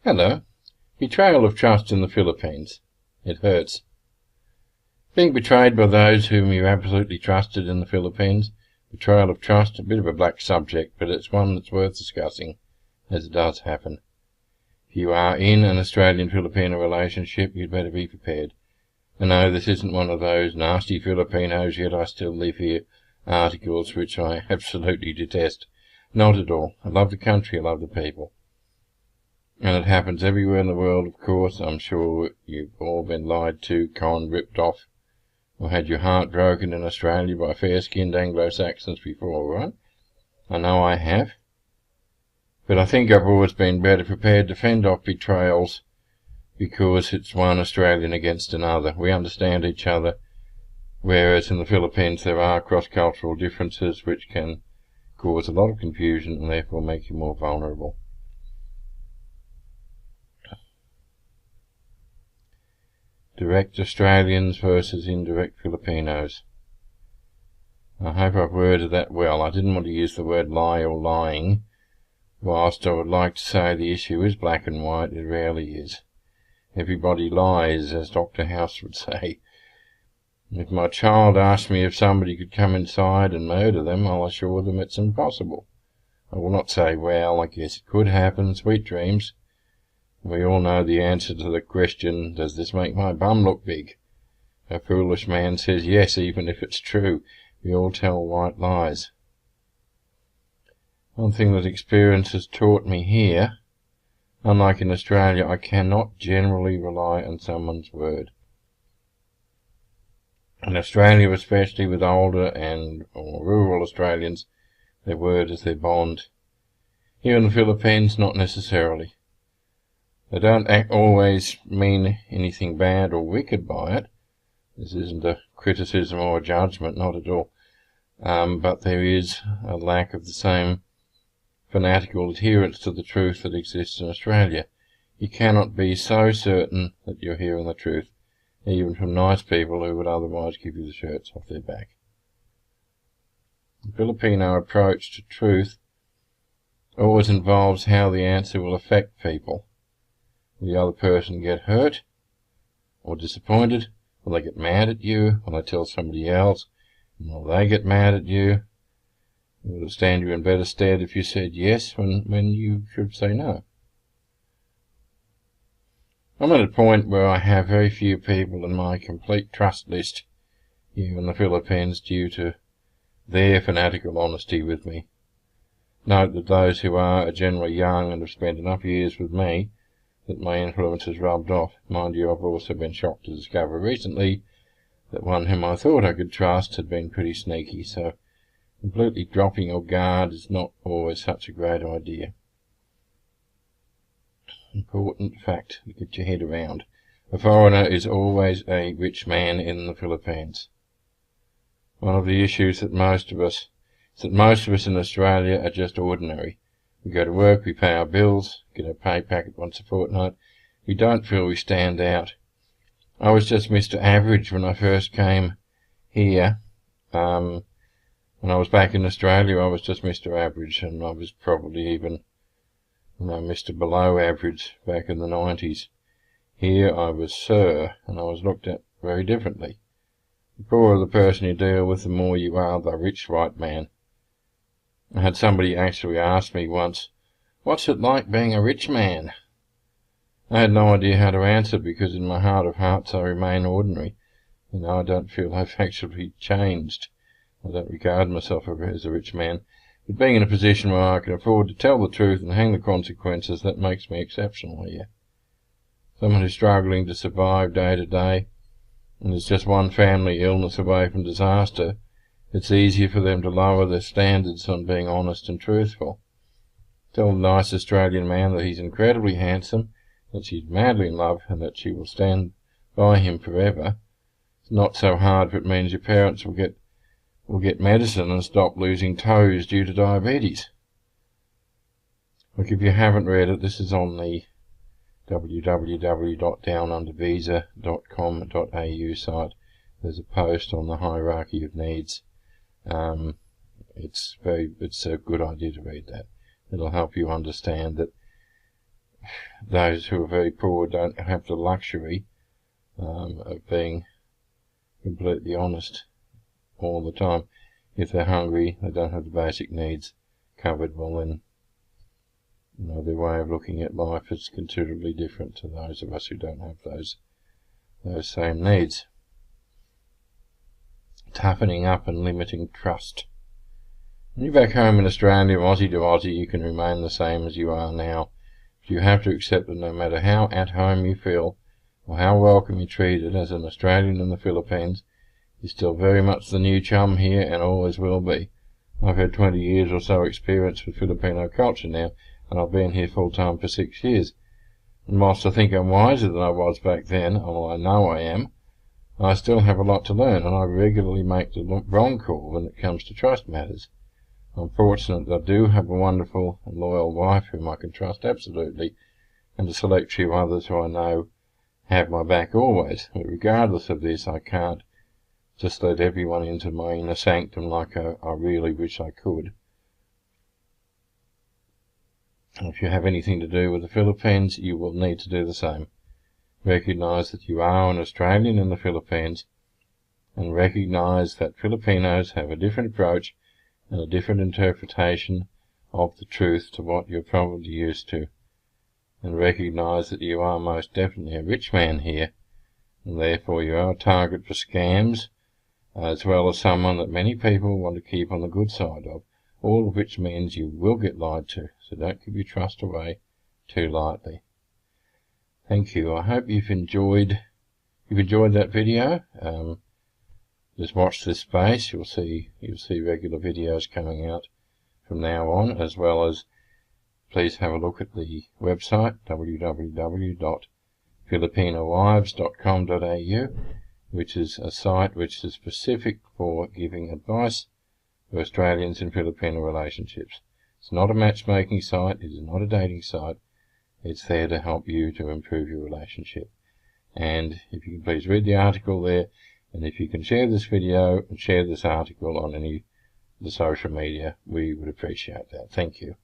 Hello. Betrayal of trust in the Philippines. It hurts. Being betrayed by those whom you absolutely trusted in the Philippines. Betrayal of trust, a bit of a black subject, but it's one that's worth discussing, as it does happen. If you are in an Australian Filipino relationship, you'd better be prepared. I know this isn't one of those nasty Filipinos, yet I still live here articles which I absolutely detest. Not at all. I love the country, I love the people. And it happens everywhere in the world, of course. I'm sure you've all been lied to, conned, ripped off, or had your heart broken in Australia by fair-skinned Anglo Saxons before, right? I know I have. But I think I've always been better prepared to fend off betrayals because it's one Australian against another. We understand each other, whereas in the Philippines there are cross-cultural differences which can cause a lot of confusion and therefore make you more vulnerable. Direct Australians versus indirect Filipinos. I hope I've worded that well. I didn't want to use the word lie or lying. Whilst I would like to say the issue is black and white, it rarely is. Everybody lies, as Dr. House would say. If my child asks me if somebody could come inside and murder them, I'll assure them it's impossible. I will not say, well, I guess it could happen, sweet dreams. We all know the answer to the question, does this make my bum look big? A foolish man says yes, even if it's true. We all tell white lies. One thing that experience has taught me here, unlike in Australia, I cannot generally rely on someone's word. In Australia, especially with older or rural Australians, their word is their bond. Here in the Philippines, not necessarily. They don't always mean anything bad or wicked by it. This isn't a criticism or a judgment, not at all. But there is a lack of the same fanatical adherence to the truth that exists in Australia. You cannot be so certain that you're hearing the truth, even from nice people who would otherwise give you the shirts off their back. The Filipino approach to truth always involves how the answer will affect people. Will the other person get hurt or disappointed? Will they get mad at you? Will they tell somebody else? And will they get mad at you? Will it stand you in better stead if you said yes when you should say no? I'm at a point where I have very few people in my complete trust list here in the Philippines due to their fanatical honesty with me. Note that those who are generally young and have spent enough years with me that my influence has rubbed off. Mind you, I've also been shocked to discover recently that one whom I thought I could trust had been pretty sneaky, so completely dropping your guard is not always such a great idea. Important fact to get your head around. A foreigner is always a rich man in the Philippines. One of the issues that most of us in Australia are just ordinary. We go to work, we pay our bills, get our pay packet once a fortnight. We don't feel we stand out. I was just Mr. Average when I first came here. When I was back in Australia, I was just Mr. Average, and I was probably even Mr. Below Average back in the 90s. Here I was Sir, and I was looked at very differently. The poorer the person you deal with, the more you are the rich white man. I had somebody actually ask me once, what's it like being a rich man? I had no idea how to answer because in my heart of hearts I remain ordinary. I don't feel I've actually changed. I don't regard myself as a rich man. But being in a position where I can afford to tell the truth and hang the consequences, that makes me exceptional here. Someone who's struggling to survive day to day, and is just one family illness away from disaster, it's easier for them to lower their standards on being honest and truthful. Tell a nice Australian man that he's incredibly handsome, that she's madly in love, and that she will stand by him forever. It's not so hard if it means your parents will get medicine and stop losing toes due to diabetes. Look, if you haven't read it, this is on the www.downundervisa.com.au site. There's a post on the hierarchy of needs. It's a good idea to read that. It'll help you understand that those who are very poor don't have the luxury of being completely honest all the time. If they're hungry, they don't have the basic needs covered, well then, their way of looking at life is considerably different to those of us who don't have those same needs. Toughening up and limiting trust. When you're back home in Australia, Aussie to Aussie, you can remain the same as you are now. But you have to accept that no matter how at home you feel, or how welcome you're treated as an Australian in the Philippines, you're still very much the new chum here and always will be. I've had 20 years or so experience with Filipino culture now, and I've been here full time for 6 years. And whilst I think I'm wiser than I was back then, although I know I am, I still have a lot to learn, and I regularly make the wrong call when it comes to trust matters. I'm fortunate that I do have a wonderful and loyal wife whom I can trust absolutely, and a select few others who I know have my back always. But regardless of this, I can't just let everyone into my inner sanctum like I really wish I could. And if you have anything to do with the Philippines, you will need to do the same. Recognise that you are an Australian in the Philippines, and recognise that Filipinos have a different approach and a different interpretation of the truth to what you're probably used to. And recognise that you are most definitely a rich man here, and therefore you are a target for scams, as well as someone that many people want to keep on the good side of, all of which means you will get lied to, so don't give your trust away too lightly. Thank you. I hope you've enjoyed that video. Just watch this space. You'll see regular videos coming out from now on, as well as please have a look at the website www.filipinowives.com.au, which is a site which is specific for giving advice to Australians in Filipino relationships. It's not a matchmaking site. It is not a dating site. It's there to help you to improve your relationship. And if you can please read the article there, and if you can share this video and share this article on any of the social media, we would appreciate that. Thank you.